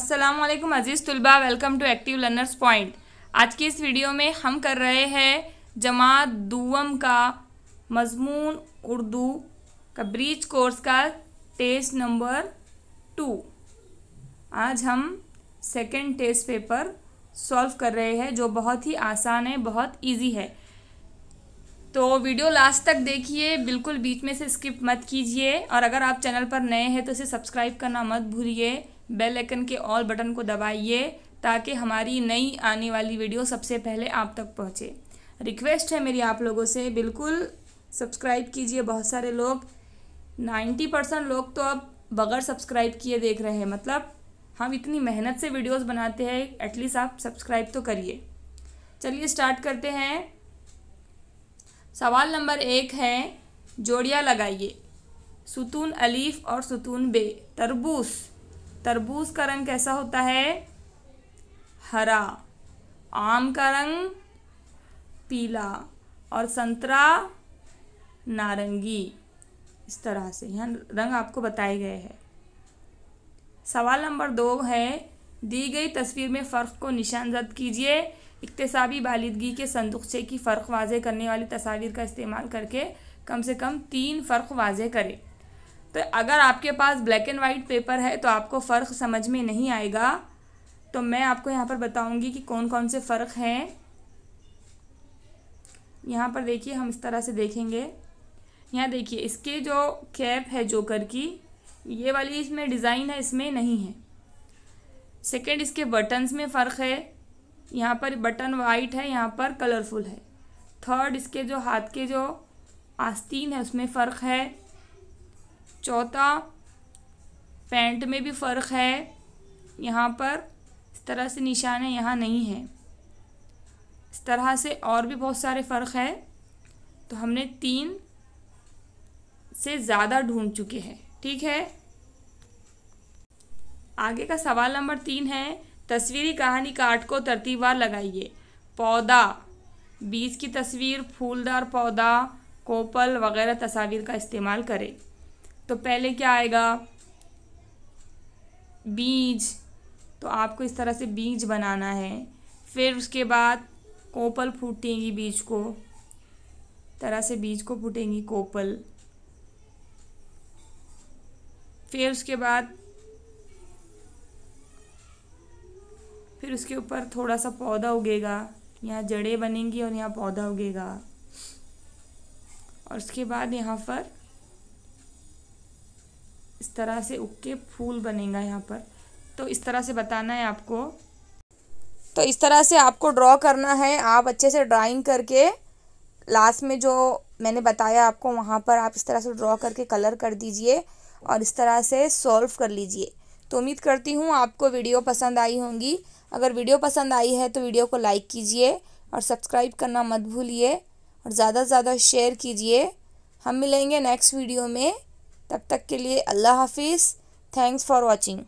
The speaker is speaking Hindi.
अस्सलाम वालेकुम अज़ीज़ तुलबा, welcome to active learners point. आज की इस वीडियो में हम कर रहे हैं जमात दुवम का मज़मून उर्दू का ब्रीच कोर्स का टेस्ट नंबर 2। आज हम सेकंड टेस्ट पेपर सॉल्व कर रहे हैं जो बहुत ही आसान है, बहुत इजी है। तो वीडियो लास्ट तक देखिए, बिल्कुल बीच में से स्किप मत कीजिए। और अगर आप चैनल पर नए हैं तो इसे सब्सक्राइब करना मत भूलिए, बेल आइकन के ऑल बटन को दबाइए ताकि हमारी नई आने वाली वीडियो सबसे पहले आप तक पहुंचे। रिक्वेस्ट है मेरी आप लोगों से, बिल्कुल सब्सक्राइब कीजिए। बहुत सारे लोग 90% लोग तो अब बगैर सब्सक्राइब किए देख रहे हैं। मतलब हम इतनी मेहनत से वीडियोस बनाते हैं, एटलीस्ट आप सब्सक्राइब तो करिए। चलिए स्टार्ट करते हैं। सवाल नंबर 1 है, जोड़ियाँ लगाइए। सुतून अलीफ और सुतून बे। तरबूज, तरबूज का रंग कैसा होता है? हरा। आम का रंग पीला और संतरा नारंगी। इस तरह से यहाँ रंग आपको बताए गए हैं। सवाल नंबर 2 है, दी गई तस्वीर में फ़र्क को निशानजद कीजिए। इक्तिसाबी बालिदगी के संदुकचे की फ़र्क वाज़े करने वाली तस्वीर का इस्तेमाल करके कम से कम 3 फ़र्क वाज़े करें। तो अगर आपके पास ब्लैक एंड वाइट पेपर है तो आपको फ़र्क समझ में नहीं आएगा, तो मैं आपको यहाँ पर बताऊँगी कि कौन कौन से फ़र्क हैं। यहाँ पर देखिए, हम इस तरह से देखेंगे। यहाँ देखिए, इसके जो कैप है जोकर की, ये वाली इसमें डिज़ाइन है, इसमें नहीं है। सेकंड, इसके बटन्स में फ़र्क है। यहाँ पर बटन वाइट है, यहाँ पर कलरफुल है। थर्ड, इसके जो हाथ के जो आस्तीन है उसमें फ़र्क है। चौथा, पैंट में भी फ़र्क है। यहाँ पर इस तरह से निशान है, यहाँ नहीं है। इस तरह से और भी बहुत सारे फ़र्क है। तो हमने 3 से ज़्यादा ढूंढ चुके हैं। ठीक है, आगे का सवाल नंबर 3 है, तस्वीरी कहानी काट को तरतीबवार लगाइए। पौधा, बीज की तस्वीर, फूलदार पौधा, कोपल वगैरह तस्वीर का इस्तेमाल करें। तो पहले क्या आएगा? बीज। तो आपको इस तरह से बीज बनाना है। फिर उसके बाद कोपल फूटेंगी बीज को, तरह से बीज को फूटेंगी कोपल। फिर उसके बाद फिर उसके ऊपर थोड़ा सा पौधा उगेगा, यहाँ जड़ें बनेंगी और यहाँ पौधा उगेगा। और उसके बाद यहाँ पर इस तरह से उग के फूल बनेगा यहाँ पर। तो इस तरह से बताना है आपको। तो इस तरह से आपको ड्रॉ करना है। आप अच्छे से ड्राइंग करके लास्ट में जो मैंने बताया आपको, वहाँ पर आप इस तरह से ड्रॉ करके कलर कर दीजिए और इस तरह से सॉल्व कर लीजिए। तो उम्मीद करती हूँ आपको वीडियो पसंद आई होंगी। अगर वीडियो पसंद आई है तो वीडियो को लाइक कीजिए और सब्सक्राइब करना मत भूलिए और ज़्यादा से ज़्यादा शेयर कीजिए। हम मिलेंगे नेक्स्ट वीडियो में, तब तक के लिए अल्लाह हाफिज़। Thanks for watching.